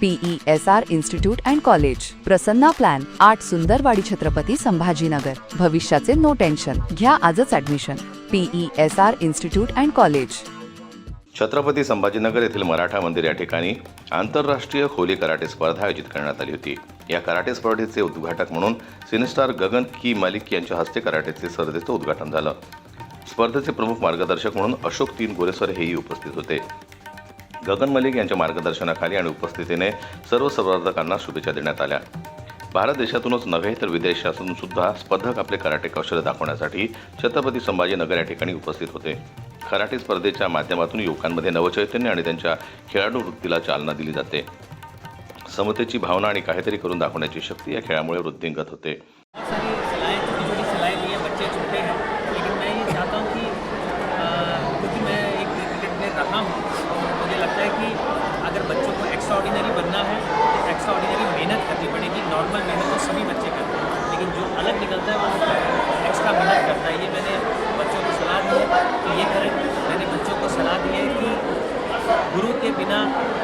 PESR institute and college, Prasanna plan, 8 Sundarwadi, Chhatrapati Sambhajinagar. भविष्याचे no tension. घ्या आजच admission. PESR institute and college. Chhatrapati Sambhajinagar येथील मराठा मंदिर या ठिकाणी आंतरराष्ट्रीय खोली कराटे स्पर्धा आयोजित करण्यात आली होती. या कराटे स्पर्धेचे उद्घाटक म्हणून सिनेस्टार गगन की मलिक यांच्या हस्ते कराटेचे स्पर्धेचं उद्घाटन झालं. स्पर्धेचे प्रमुख मार्गदर्शक म्हणून अशोक तीन गोरेसर हेही उपस्थित होते. गगन मलिक यांच्या मार्गदर्शनाखाली आणि उपस्थितीने सर्व स्पर्धकांना शुभेच्छा देण्यात आल्या. भारत देशातूनच नव्हे तर विदेशातून सुद्धा स्पर्धक आपले कराटे कौशल्य दाखवण्यासाठी छत्रपती संभाजीनगर या ठिकाणी उपस्थित होते. कराटे स्पर्धेच्या माध्यमातून युवकांमध्ये नवचैतन्य आणि त्यांच्या खेळाडू वृत्तीला चालना दिली जाते. समतेची भावना आणि काहीतरी करून दाखवण्याची शक्ती या खेळामुळे वृद्धिंगत होते. मुझे लगता है कि अगर बच्चों को एक्स्ट्राऑर्डिनरी बनना है तो एक्स्ट्राऑर्डिनरी मेहनत करनी पड़ेगी. नॉर्मल मेहनत तो सभी बच्चे करते हैं, लेकिन जो अलग निकलता है वो एक्स्ट्रा मेहनत करता है. ये मैंने बच्चों को सलाह दी है तो ये करें. मैंने बच्चों को सलाह दी है कि गुरु के बिना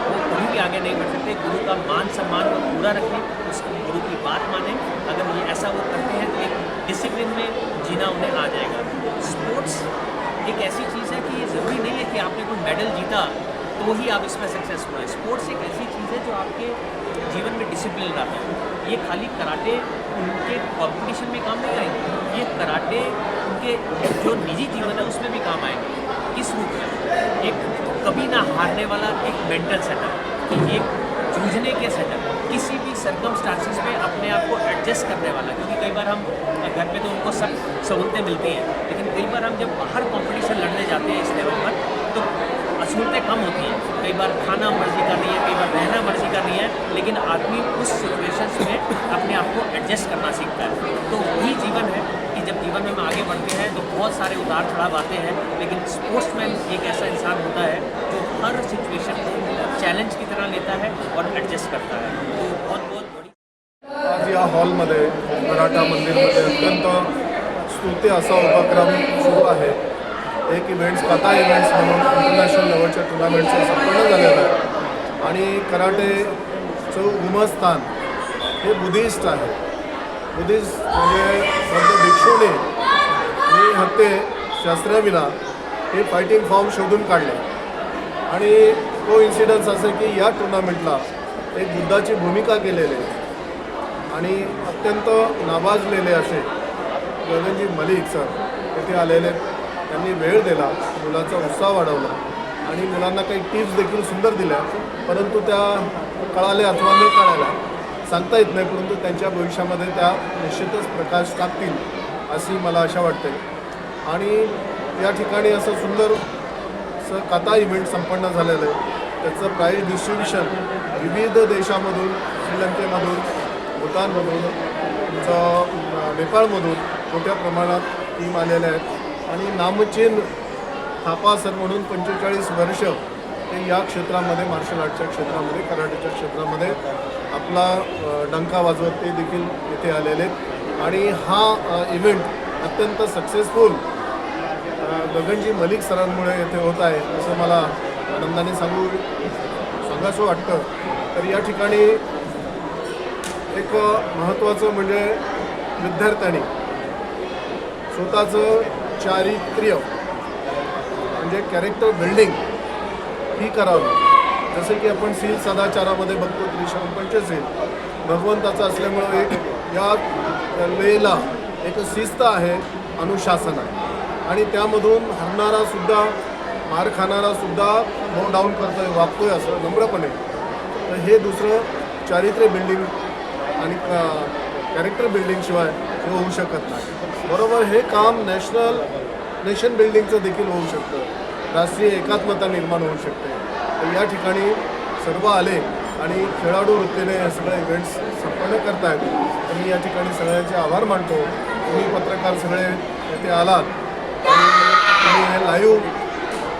वो कभी भी आगे नहीं बढ़ सकते. गुरु का मान सम्मान वो पूरा रखें, उसकी गुरु की बात मानें. अगर ये ऐसा वो करते हैं तो एक डिसिप्लिन में जीना उन्हें आ जाएगा. स्पोर्ट्स एक ऐसी चीज़ है कि ये ज़रूरी नहीं है कि आपने कोई मेडल जीता तो ही आप इसमें सक्सेसफुल है. स्पोर्ट्स एक ऐसी चीज़ है जो आपके जीवन में डिसिप्लिन लाता है. ये खाली कराटे उनके कंपटीशन में काम नहीं आएंगे, ये कराटे उनके जो निजी जीवन है उसमें भी काम आएंगे. किस रूप में? एक कभी ना हारने वाला एक मेंटल सेटअप, एक जूझने के सेटअप, किसी भी सर्कमस्टांसेस में अपने आप को एडजस्ट करने वाला. क्योंकि कई बार हम घर पे तो उनको सब सहूलतें मिलती हैं, लेकिन कई बार हम जब बाहर कंपटीशन लड़ने जाते हैं इस लेवल पर तो सहूलतें कम होती हैं. कई बार खाना मर्जी का नहीं है, कई बार रहना मर्जी का नहीं है, लेकिन आदमी उस सिचुएशंस में अपने आप को एडजस्ट करना सीखता है. तो वही जीवन है कि जब जीवन में हम आगे बढ़ते हैं तो बहुत सारे उतार चढ़ाव आते हैं, लेकिन स्पोर्ट्समैन एक ऐसा इंसान होता है जो हर सिचुएशन को चॅलेंज की तरह लेता है और एडजस्ट करता है. तो बहुत बड़ी आज या हॉलमध्ये मराठा मंदिरमध्ये अत्यंत स्तुत्य असा उपक्रम सुरू आहे. एक इव्हेंट्स कथा इव्हेंट्स म्हणून इंटरनॅशनल लेवलच्या टुर्नामेंटचं संपन्न झालेलं आहे. आणि कराटेचं उगमस्थान हे बुद्धिस्ट आहे. बुद्धिस्ट म्हणजे संत भिक्षूने मी हत्ते शास्त्रविना हे फायटिंग फॉर्म शोधून काढले. आणि तो इन्सिडन्स असे की या टुर्नामेंटला एक बुद्धाची भूमिका केलेली आणि अत्यंत नावाजलेले असे गगनजी मलिक सर येथे आलेले. त्यांनी वेळ दिला, मुलांचा उत्साह वाढवला आणि मुलांना काही टिप्स देखील सुंदर दिल्या. परंतु त्या कळाल्या अथवा न कळाल्या सांगता येत नाही, परंतु त्यांच्या भविष्यामध्ये त्या निश्चितच प्रकाश टाकतील अशी मला आशा वाटते. आणि या ठिकाणी असं सुंदर कथा इव्हेंट संपन्न झालेलं आहे. त्याचं प्राईज डिस्ट्रीब्युशन विविध देशामधून, श्रीलंकेमधून, भूतानमधून, नेपाळमधून मोठ्या प्रमाणात टीम आलेल्या आहेत. आणि नामचीन थापा सर म्हणून 45 वर्ष ते या क्षेत्रामध्ये, मार्शल आर्टच्या क्षेत्रामध्ये, कराटेच्या क्षेत्रामध्ये आपला डंका वाजवत ते देखील इथे आलेले आहेत. आणि हा इव्हेंट अत्यंत सक्सेसफुल गगनजी मलिक सरांमुळे येथे होत आहे असं मला आनंदाने सांगावं वाटतं. तर या ठिकाणी एक महत्त्वाचं म्हणजे विद्यार्थ्यांनी स्वतःचं चारित्र्य म्हणजे कॅरेक्टर बिल्डिंग ही करावी. जसं की आपण शील सदाचारामध्ये बघतो, त्रिशूल पंचशील भगवंताचं असल्यामुळं एक या वेळेला एक शिस्त आहे, अनुशासन आहे. आणि त्यामधून हरणारासुद्धा, मार खाणारासुद्धा नो डाऊन करतोय, वागतोय असं नम्रपणे. तर हे दुसरं चारित्र्य बिल्डिंग आणि कॅरेक्टर बिल्डिंगशिवाय हे होऊ शकत नाही. बरोबर हे काम नेशन बिल्डिंगचं देखील होऊ शकतं, राष्ट्रीय एकात्मता निर्माण होऊ शकते. तर या ठिकाणी सर्व आले आणि खेळाडू वृत्तीने हे सगळे इव्हेंट्स संपन्न करत आहेत. तर मी या ठिकाणी सगळ्यांचे आभार मानतो. तुम्ही पत्रकार सगळे येथे आलात आणि तुम्ही हे लाईव्ह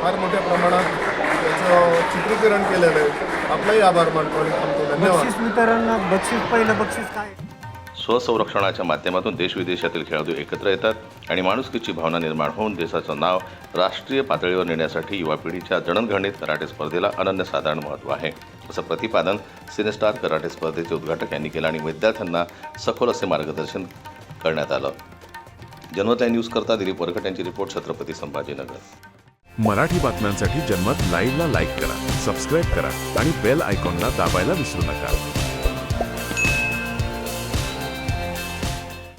फार मोठ्या प्रमाणात त्याचं चित्रीकरण केलेलं आहे. आपलाही आभार मानतो आणि थांबतो. धन्यवाद. बक्षीस वितरण, बक्षीस पहिलं बक्षीस काय? स्वसंरक्षणाच्या माध्यमातून देशविदेशातील खेळाडू एकत्र येतात आणि माणुसकीची भावना निर्माण होऊन देशाचं नाव राष्ट्रीय पातळीवर नेण्यासाठी युवा पिढीच्या जडणघडणीत कराटे स्पर्धेला अनन्यसाधारण महत्त्व आहे. असं प्रतिपादन सिनेस्टार कराटे स्पर्धेचे उद्घाटक यांनी केलं आणि विद्यार्थ्यांना सखोल असे मार्गदर्शन करण्यात आलं. जनमत लाईव्ह न्यूज करता दिलीप वरकट यांची रिपोर्ट, छत्रपती संभाजीनगर. मराठी बातम्यांसाठी जनमत लाईव्हला लाईक करा, सबस्क्राईब करा आणि बेल आयकॉनला दाबायला विसरू नका.